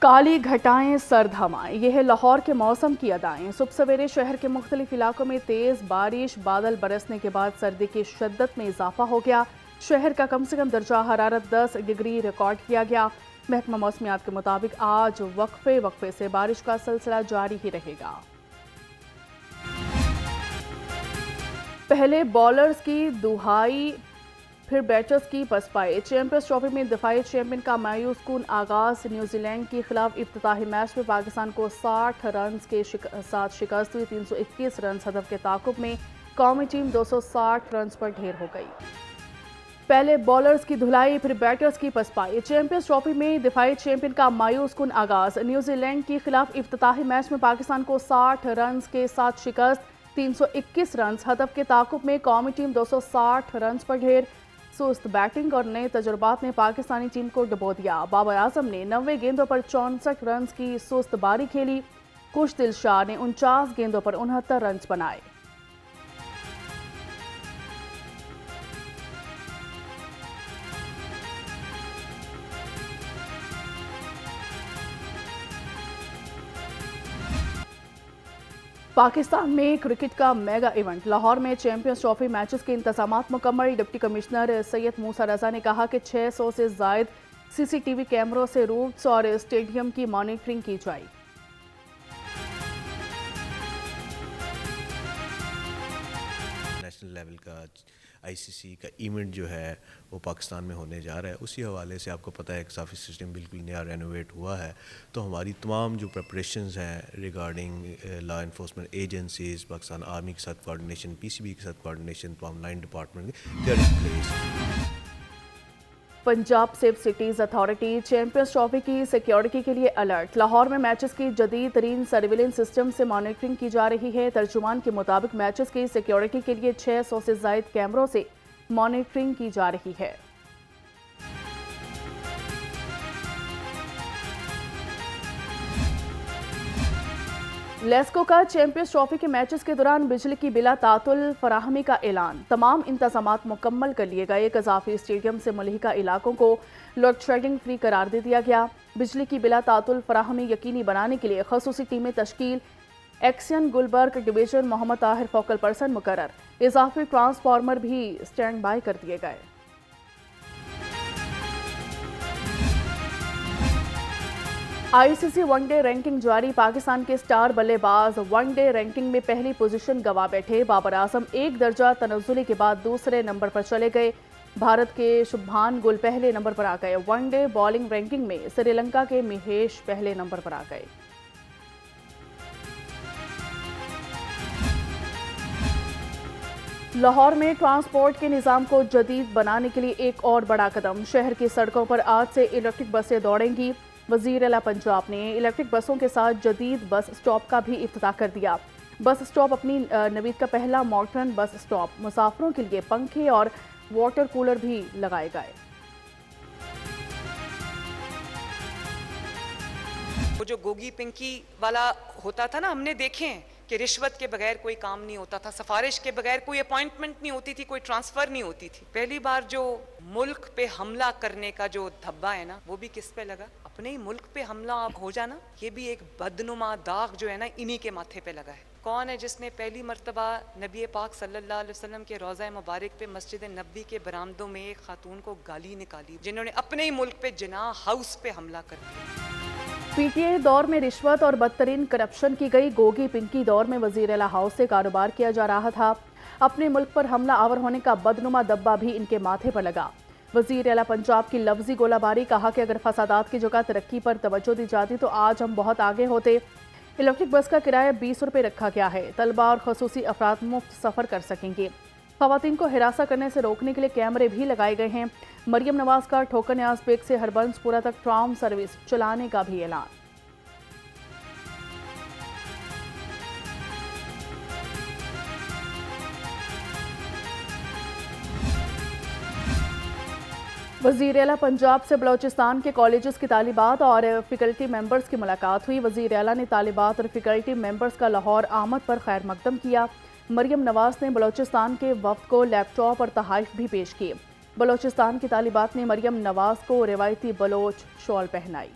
کالی گھٹائیں سرد ہوائیں، یہ ہے لاہور کے موسم کی ادائیں۔ صبح سویرے شہر کے مختلف علاقوں میں تیز بارش، بادل برسنے کے بعد سردی کی شدت میں اضافہ ہو گیا۔ شہر کا کم سے کم درجہ حرارت 10 ڈگری ریکارڈ کیا گیا۔ محکمہ موسمیات کے مطابق آج وقفے سے بارش کا سلسلہ جاری ہی رہے گا۔ پہلے بولرز کی دہائی، پھر بیٹرز کی پسپائی۔ چیمپئنز ٹرافی میں دفاعی چیمپئن کا مایوس کن آغاز۔ نیوزی لینڈ کے خلاف افتتاحی میچ میں پاکستان کو 60 رنز کے ساتھ شکست ہوئی۔ 321 رنز ہدف کے تعاقب میں قومی ٹیم 260 رنز پر ڈھیر ہو گئی۔ پہلے بولرز کی دھلائی، پھر بیٹرز کی پسپائی۔ چیمپئنز ٹرافی میں دفاعی چیمپئن کا مایوس کن آغاز۔ نیوزی لینڈ کے خلاف افتتاحی میچ میں پاکستان کو 60 رنز کے ساتھ شکست۔ 321 رنز ہدف کے تعاقب میں قومی ٹیم 260 رنز پر ڈھیر۔ سست بیٹنگ اور نئے تجربات نے پاکستانی ٹیم کو ڈبو دیا۔ بابر اعظم نے 90 گیندوں پر 64 رنز کی سست باری کھیلی۔ خوش دل شاہ نے 49 گیندوں پر 69 رنز بنائے۔ پاکستان میں کرکٹ کا میگا ایونٹ لاہور میں چیمپئنز ٹرافی میچز کے انتظامات مکمل۔ ڈپٹی کمشنر سید موسیٰ رضا نے کہا کہ 600 سے زائد سی سی ٹی وی کیمروں سے روٹس اور اسٹیڈیم کی مانیٹرنگ کی جائے۔ نیشنل لیول کا آئی سی سی کا ایونٹ جو ہے وہ پاکستان میں ہونے جا رہا ہے، اسی حوالے سے آپ کو پتہ ہے کہ صافی سسٹم بالکل نیا رینوویٹ ہوا ہے، تو ہماری تمام جو پریپریشنز ہیں regarding law enforcement agencies, Pakistan army کے ساتھ کوارڈینیشن، پی سی بی کے ساتھ کوارڈینیشن، تمام 9 department they are in place. Punjab safe cities authority Champions Trophy کی سیکیورٹی کے لیے الرٹ۔ لاہور میں میچز کی جدید ترین سرویلنس سسٹم سے مانیٹرنگ کی جا رہی ہے۔ ترجمان کے مطابق میچز کی سیکیورٹی کے لیے 600 سے زائد کیمروں سے مانیٹرنگ کی جا رہی ہے۔ لیسکو کا چیمپئنز ٹرافی کے میچز کے دوران بجلی کی بلا تعطل فراہمی کا اعلان۔ تمام انتظامات مکمل کر لیے گئے۔ اضافی اسٹیڈیم سے ملحقہ علاقوں کو لوڈ شیڈنگ فری قرار دے دیا گیا۔ بجلی کی بلا تعطل فراہمی یقینی بنانے کے لیے خصوصی ٹیمیں تشکیل۔ ایکسین گلبرگ ڈویژن محمد طاہر فوکل پرسن مقرر۔ اضافی ٹرانسفارمر بھی سٹینڈ بائی کر دیے گئے۔ آئی سی سی ون ڈے رینکنگ جاری۔ پاکستان کے سٹار بلے باز ون ڈے رینکنگ میں پہلی پوزیشن گوا بیٹھے۔ بابر اعظم ایک درجہ تنزلی کے بعد دوسرے نمبر پر چلے گئے۔ بھارت کے شبھمان گل پہلے نمبر پر آ گئے۔ ون ڈے بالنگ رینکنگ میں سری لنکا کے مہیش پہلے نمبر پر آ گئے۔ لاہور میں ٹرانسپورٹ کے نظام کو جدید بنانے کے لیے ایک اور بڑا قدم۔ شہر کی سڑکوں پر آج سے الیکٹرک بسیں دوڑیں گی۔ وزیر اعلیٰ پنجاب نے الیکٹرک بسوں کے ساتھ جدید بس اسٹاپ کا بھی افتتاح کر دیا۔ بس اسٹاپ اپنی نوعیت کا پہلا ماڈرن بس اسٹاپ۔ مسافروں کے لیے پنکھے اور واٹر کولر بھی لگائے گئے۔ وہ جو گوگی پنکی والا ہوتا تھا نا، ہم نے دیکھے ہیں کہ رشوت کے بغیر کوئی کام نہیں ہوتا تھا، سفارش کے بغیر کوئی اپوائنٹمنٹ نہیں ہوتی تھی، کوئی ٹرانسفر نہیں ہوتی تھی۔ پہلی بار جو ملک پہ حملہ کرنے کا جو دھبا ہے نا، وہ بھی کس پہ لگا؟ اپنے ہی ملک پہ حملہ ہو جانا، یہ بھی ایک بدنما داغ جو ہے نا انہی کے ماتھے پہ لگا ہے۔ کون ہے جس نے پہلی مرتبہ نبی پاک صلی اللہ علیہ وسلم کے روضہ مبارک پہ مسجد نبوی کے برآمدوں میں ایک خاتون کو گالی نکالی، جنہوں نے اپنے ہی ملک پہ جناح ہاؤس پہ حملہ کر دیا؟ پی ٹی آئی دور میں رشوت اور بدترین کرپشن کی گئی۔ گوگی پنکی دور میں وزیر اعلیٰ ہاؤس سے کاروبار کیا جا رہا تھا۔ اپنے ملک پر حملہ آور ہونے کا بدنما دبا بھی ان کے ماتھے پر لگا۔ وزیر اعلیٰ پنجاب کی لفظی گولہ باری، کہا کہ اگر فسادات کی جگہ ترقی پر توجہ دی جاتی تو آج ہم بہت آگے ہوتے۔ الیکٹرک بس کا کرایہ 20 روپے رکھا گیا ہے۔ طلبہ اور خصوصی افراد مفت سفر کر سکیں گے۔ خواتین کو ہراساں کرنے سے روکنے کے لیے کیمرے بھی لگائے گئے ہیں۔ مریم نواز کا ٹھوکر نیاز بیگ سے ہربنس پورہ تک ٹرام سروس چلانے کا بھی اعلان۔ وزیر اعلیٰ پنجاب سے بلوچستان کے کالجز کی طالبات اور فیکلٹی ممبرز کی ملاقات ہوئی۔ وزیر اعلیٰ نے طالبات اور فیکلٹی ممبرز کا لاہور آمد پر خیر مقدم کیا۔ مریم نواز نے بلوچستان کے وفد کو لیپ ٹاپ اور تحائف بھی پیش کیے۔ بلوچستان کی طالبات نے مریم نواز کو روایتی بلوچ شال پہنائی۔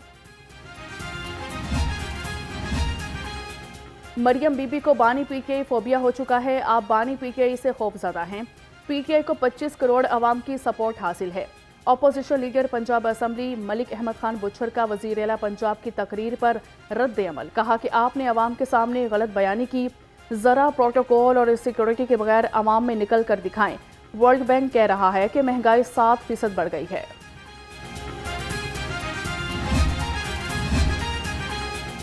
مریم بی بی کو بانی پی ٹی آئی فوبیا ہو چکا ہے، آپ بانی پی ٹی آئی سے خوفزدہ ہیں۔ پی ٹی آئی کو 25 کروڑ عوام کی سپورٹ حاصل ہے۔ Opposition leader Punjab assembly Malik Ahmad Khan بچھڑ کا وزیر اعلیٰ پنجاب کی تقریر پر رد عمل، کہا کہ آپ نے عوام کے سامنے غلط بیانی کی، ذرا پروٹوکول اور سیکورٹی کے بغیر عوام میں نکل کر دکھائیں۔ ورلڈ بینک کہہ رہا ہے کہ مہنگائی 7% بڑھ گئی ہے۔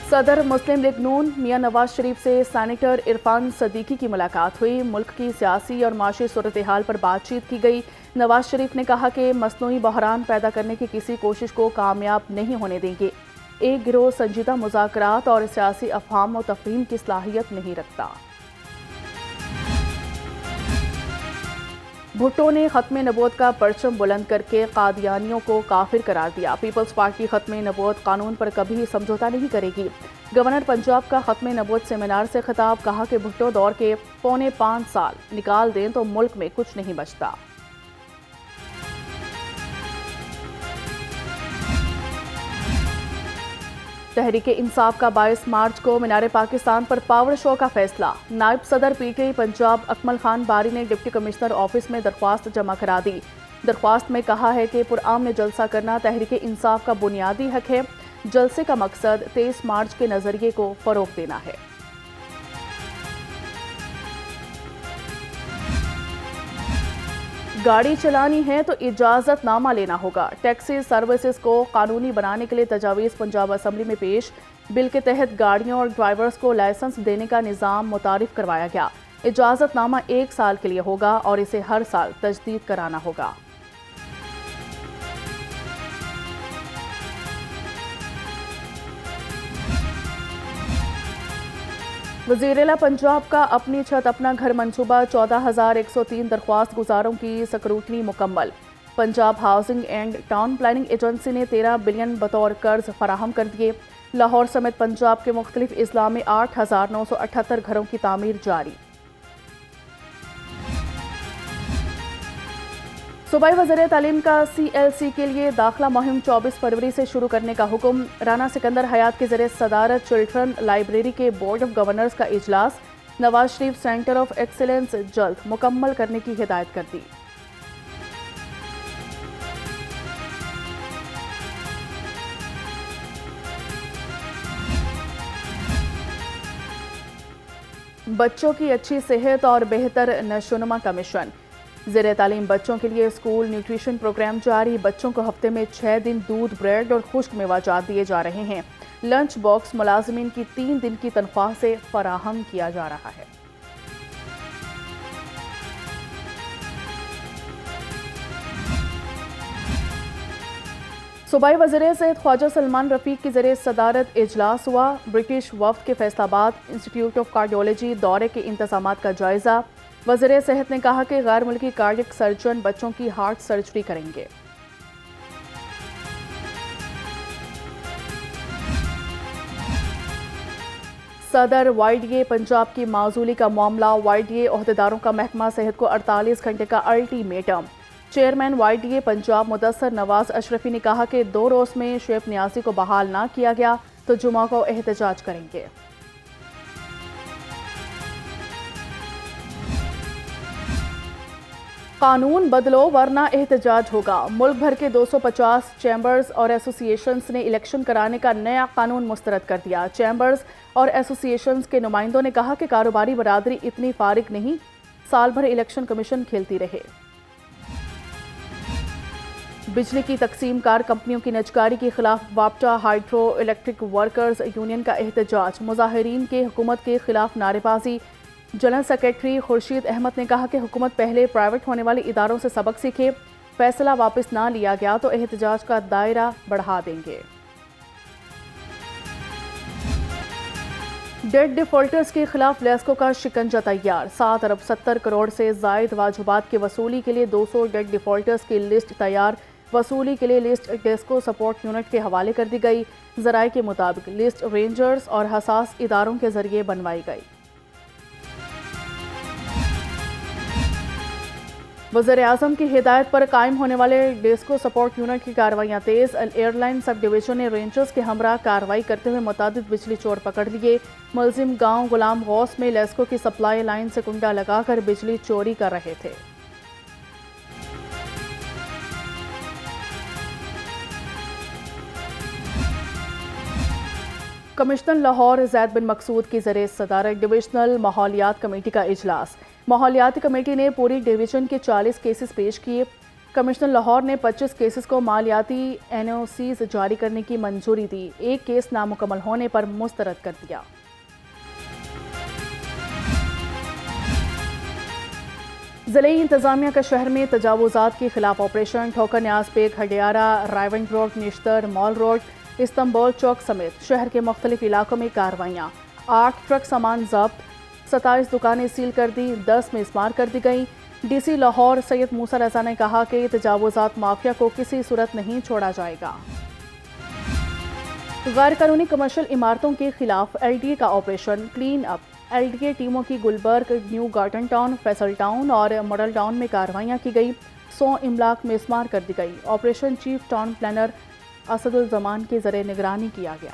صدر مسلم لیگ نون میاں نواز شریف سے سینیٹر عرفان صدیقی کی ملاقات ہوئی، ملک کی سیاسی اور معاشی صورتحال پر بات چیت کی گئی۔ نواز شریف نے کہا کہ مصنوعی بحران پیدا کرنے کی کسی کوشش کو کامیاب نہیں ہونے دیں گے۔ ایک گروہ سنجیدہ مذاکرات اور سیاسی افہام و تفہیم کی صلاحیت نہیں رکھتا۔ بھٹو نے ختم نبوت کا پرچم بلند کر کے قادیانیوں کو کافر قرار دیا۔ پیپلز پارٹی ختم نبوت قانون پر کبھی سمجھوتہ نہیں کرے گی۔ گورنر پنجاب کا ختم نبوت سیمینار سے خطاب، کہا کہ بھٹو دور کے 5.25 سال نکال دیں تو ملک میں کچھ نہیں بچتا۔ تحریک انصاف کا 22 مارچ کو مینار پاکستان پر پاور شو کا فیصلہ، نائب صدر پی ٹی آئی پنجاب اکمل خان باری نے ڈپٹی کمشنر آفس میں درخواست جمع کرا دی۔ درخواست میں کہا ہے کہ پرامن جلسہ کرنا تحریک انصاف کا بنیادی حق ہے۔ جلسے کا مقصد 23 مارچ کے نظریے کو فروغ دینا ہے۔ گاڑی چلانی ہے تو اجازت نامہ لینا ہوگا، ٹیکسی سروسز کو قانونی بنانے کے لیے تجاویز پنجاب اسمبلی میں پیش۔ بل کے تحت گاڑیوں اور ڈرائیورز کو لائسنس دینے کا نظام متعارف کروایا گیا۔ اجازت نامہ 1 سال کے لیے ہوگا اور اسے ہر سال تجدید کرانا ہوگا۔ وزیر اعلیٰ پنجاب کا اپنی چھت اپنا گھر منصوبہ 14,103 درخواست گزاروں کی سکروٹنی مکمل۔ Punjab housing and town planning agency نے 13 بلین بطور قرض فراہم کر دیے۔ لاہور سمیت پنجاب کے مختلف اضلاع میں 8,978 گھروں کی تعمیر جاری۔ صوبائی وزیر تعلیم کا سی ایل سی کے لیے داخلہ مہم 24 فروری سے شروع کرنے کا حکم۔ رانا سکندر حیات کے زیر صدارت چلڈرن لائبریری کے بورڈ آف گورنرز کا اجلاس، Nawaz Sharif centre of excellence جلد مکمل کرنے کی ہدایت کر دی۔ بچوں کی اچھی صحت اور بہتر نشوونما کا مشن، زیر تعلیم بچوں کے لیے اسکول نیوٹریشن پروگرام جاری۔ بچوں کو ہفتے میں 6 دن دودھ، بریڈ اور خشک میوہ جات دیے جا رہے ہیں۔ لنچ باکس ملازمین کی 3 دن کی تنخواہ سے فراہم کیا جا رہا ہے۔ صوبائی وزیر صحت خواجہ سلمان رفیق کی زیر صدارت اجلاس ہوا۔ برٹش وفد کے فیصل آباد انسٹیٹیوٹ آف کارڈیولوجی دورے کے انتظامات کا جائزہ۔ وزیر صحت نے کہا کہ غیر ملکی کارڈک سرجن بچوں کی ہارٹ سرجری کریں گے۔ صدر وائی ڈی اے پنجاب کی معزولی کا معاملہ، وائی ڈی اے عہدیداروں کا محکمہ صحت کو 48 گھنٹے کا ultimatum. Chairman Y D A Punjab Mudassar Nawaz Ashrafi نے کہا کہ 2 روز میں شعیب نیازی کو بحال نہ کیا گیا تو جمعہ کو احتجاج کریں گے۔ قانون بدلو ورنہ احتجاج ہوگا، ملک بھر کے 250 چیمبرز اور ایسوسی ایشنز نے الیکشن کرانے کا نیا قانون مسترد کر دیا۔ چیمبرز اور ایسوسی ایشنز کے نمائندوں نے کہا کہ کاروباری برادری اتنی فارغ نہیں، سال بھر الیکشن کمیشن کھیلتی رہے۔ بجلی کی تقسیم کار کمپنیوں کی نجکاری کے خلاف وابٹا ہائیڈرو الیکٹرک ورکرز یونین کا احتجاج، مظاہرین کے حکومت کے خلاف نعرے بازی۔ جنرل سیکریٹری خورشید احمد نے کہا کہ حکومت پہلے پرائیویٹ ہونے والے اداروں سے سبق سیکھے، فیصلہ واپس نہ لیا گیا تو احتجاج کا دائرہ بڑھا دیں گے۔ ڈیٹ ڈیفالٹرز کے خلاف لیسکو کا شکنجہ تیار، 7 ارب 70 کروڑ سے زائد واجبات کی وصولی کے لیے 200 ڈیٹ ڈیفالٹرز کی لسٹ تیار۔ وصولی کے لیے لسٹ ڈیسکو سپورٹ یونٹ کے حوالے کر دی گئی۔ ذرائع کے مطابق لسٹ رینجرز اور حساس اداروں کے ذریعے بنوائی گئی۔ وزیر اعظم کی ہدایت پر قائم ہونے والے ڈیسکو سپورٹ یونٹ کی کارروائیاں تیز. ایئر لائن سب ڈویژن نے رینجرز کے ہمراہ کارروائی کرتے ہوئے متعدد بجلی چور پکڑ لیے. ملزم گاؤں غلام غوث میں لیسکو کی سپلائی لائن سے کنڈا لگا کر بجلی چوری کر رہے تھے. کمشنر لاہور زید بن مقصود کی زیر صدارت ڈویژنل ماحولیات کمیٹی کا اجلاس. ماحولیاتی کمیٹی نے پوری ڈویژن کے 40 کیسز پیش کیے. کمشنر لاہور نے 25 کیسز کو مالیاتی NOCs جاری کرنے کی منظوری دی. ایک کیس نامکمل ہونے پر مسترد کر دیا. ضلعی انتظامیہ کا شہر میں تجاوزات کے خلاف آپریشن. ٹھوکر نیاز بیگ ہڈیارہ، رائیونڈ روڈ، نشتر، مال روڈ، استنبول چوک سمیت شہر کے مختلف علاقوں میں کارروائیاں. 8 ٹرک سامان ضبط، 27 دکانیں سیل کر دی، 10 مسمار کر دی گئیں. ڈی سی لاہور سید موسیٰ رضا نے کہا کہ تجاوزات مافیا کو کسی صورت نہیں چھوڑا جائے گا. غیر قانونی کمرشل عمارتوں کے خلاف LDA کا آپریشن کلین اپ. LDA ٹیموں کی Gulberg, new garden town, Faisal town اور ماڈل ٹاؤن میں کارروائیاں کی گئی. 100 املاک مسمار کر دی گئی. Operation chief town planner Asad Uzzaman کے ذریعے نگرانی کیا گیا.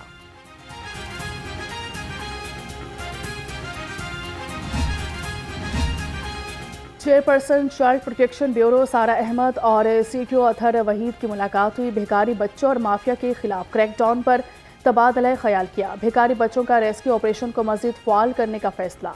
Chairperson child protection bureau Sara Ahmed اور CTO اطہر وحید کی ملاقات ہوئی. بھیکاری بچوں اور مافیا کے خلاف کریک ڈاؤن پر تبادلہ خیال کیا. بھیکاری بچوں کا ریسکیو آپریشن کو مزید فعال کرنے کا فیصلہ.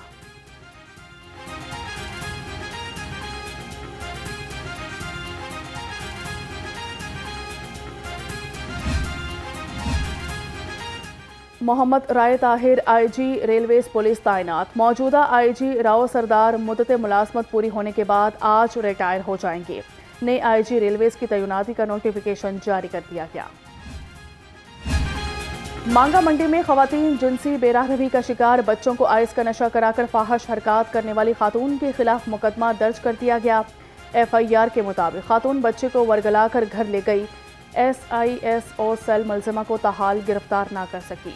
محمد رائے طاہر IG ریلویز پولیس تعینات. موجودہ IG راؤ سردار مدت ملازمت پوری ہونے کے بعد آج ریٹائر ہو جائیں گے. نئے IG ریلویز کی تعیناتی کا نوٹیفیکیشن جاری کر دیا گیا. مانگا منڈی میں خواتین جنسی بے راہ روی کا شکار. بچوں کو آئس کا نشہ کرا کر فاحش حرکات کرنے والی خاتون کے خلاف مقدمہ درج کر دیا گیا. FIR کے مطابق خاتون بچے کو ورگلا کر گھر لے گئی. SISO سیل ملزمہ کو تاحال گرفتار نہ کر سکی.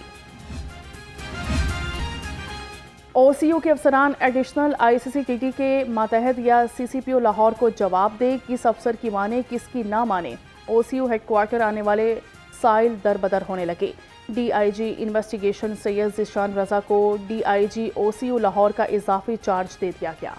OCU کے افسران ایڈیشنل ICCTT کے ماتحت یا CCPO لاہور کو جواب دے. کس افسر کی مانے کس کی نہ مانے. OCU ہیڈ کوارٹر آنے والے سائل در بدر ہونے لگے. DIG انویسٹیگیشن سید ذیشان رضا کو DIG OCU لاہور کا اضافی چارج دے دیا گیا.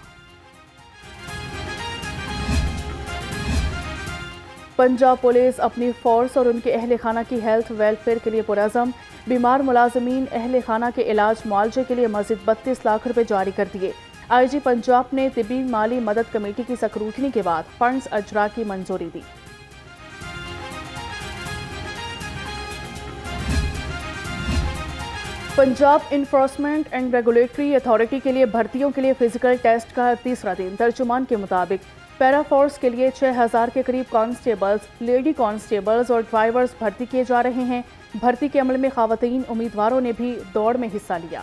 پنجاب پولیس اپنی فورس اور ان کے اہل خانہ کی ہیلتھ ویلفیئر کے لیے پرعزم. بیمار ملازمین اہل خانہ کے علاج معالجے کے لیے مزید 32 لاکھ روپے جاری کر دیے. IG پنجاب نے طبی مالی مدد کمیٹی کی سکروٹنی کے بعد فنڈز اجرا کی منظوری دی. Punjab enforcement and regulatory authority کے لیے بھرتیوں کے لیے فزیکل ٹیسٹ کا تیسرا دن. ترجمان کے مطابق پیرا فورس کے لیے 6000 کے قریب کانسٹیبلز، لیڈی کانسٹیبلز اور ڈرائیورز بھرتی کیے جا رہے ہیں. بھرتی کے عمل میں خواتین امیدواروں نے بھی دوڑ میں حصہ لیا.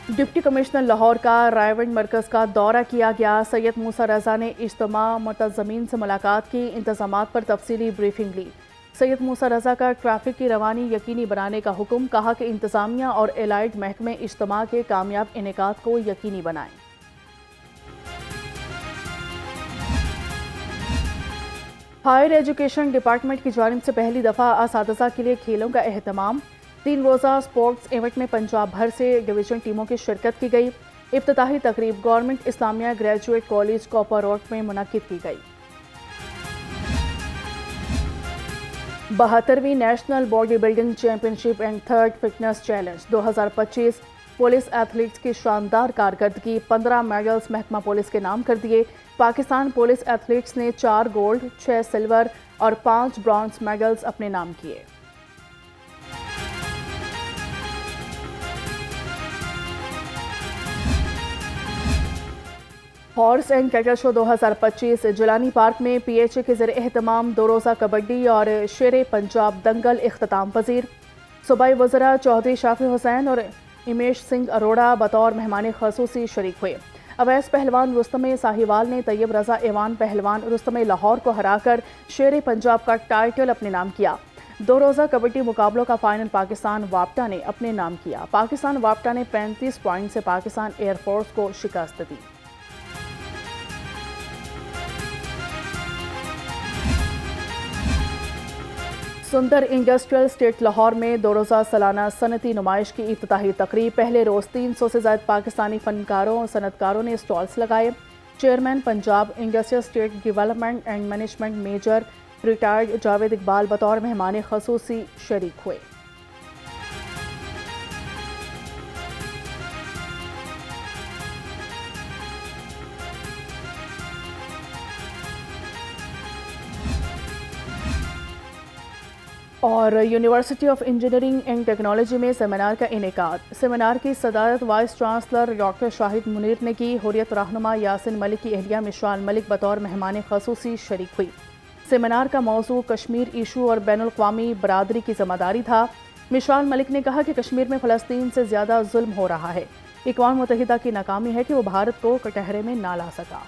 ڈپٹی کمشنر لاہور کا رائیونڈ مرکز کا دورہ کیا گیا. سید موسیٰ رضا نے اجتماع منتظمین سے ملاقات کی. انتظامات پر تفصیلی بریفنگ لی. سید موسیٰ رضا کا ٹریفک کی روانی یقینی بنانے کا حکم. کہا کہ انتظامیہ اور الائڈ محکمے اجتماع کے کامیاب انعقاد کو یقینی بنائیں. ہائر ایجوکیشن ڈپارٹمنٹ کی جانب سے پہلی دفعہ اساتذہ کے لیے کھیلوں کا اہتمام. 3 روزہ سپورٹس ایونٹ میں پنجاب بھر سے ڈویژن ٹیموں کی شرکت کی گئی. افتتاحی تقریب government Islamia graduate college Cooper road میں منعقد کی گئی. 72ویں national body building championship and third fitness challenge 2025 police athletes کی شاندار کارکردگی. 15 میڈلز محکمہ پولیس کے نام کر دیے. پاکستان پولیس ایتھلیٹس نے 4 گولڈ، 6 سلور اور 5 برانز میڈلز اپنے نام کیے. Horse and cattle show 2025 Jilani park میں PHA کے زیر اہتمام 2 روزہ کبڈی اور شیر پنجاب دنگل اختتام پذیر. صوبائی وزراء چودھری شافی حسین اور امیش سنگھ اروڑا بطور مہمان خصوصی شریک ہوئے. اویس پہلوان رستم ساہیوال نے طیب رضا ایوان پہلوان رستم لاہور کو ہرا کر شیر پنجاب کا ٹائٹل اپنے نام کیا. دو روزہ کبڈی مقابلوں کا فائنل پاکستان واپٹا نے اپنے نام کیا۔ پاکستان واپٹا نے 35 پوائنٹ سے پاکستان ایئر فورس کو شکست دی۔ سندر انڈسٹریل اسٹیٹ لاہور میں دو روزہ سالانہ صنعتی نمائش کی افتتاحی تقریب۔ پہلے روز 300 سے زائد پاکستانی فنکاروں اور صنعت کاروں نے اسٹالز لگائے۔ Chairman Punjab industrial estate development and management major retired Javed Iqbal بطور مہمان خصوصی شریک ہوئے۔ اور university of engineering and technology میں سیمینار کا انعقاد۔ سیمینار کی صدارت vice chancellor doctor Shahid Munir نے کی۔ حریت رہنما یاسین ملک کی اہلیہ مشال ملک بطور مہمان خصوصی شریک ہوئی۔ سیمینار کا موضوع کشمیر ایشو اور بین الاقوامی برادری کی ذمہ داری تھا۔ مشال ملک نے کہا کہ کشمیر میں فلسطین سے زیادہ ظلم ہو رہا ہے۔ اقوام متحدہ کی ناکامی ہے کہ وہ بھارت کو کٹہرے میں نہ لا سکا۔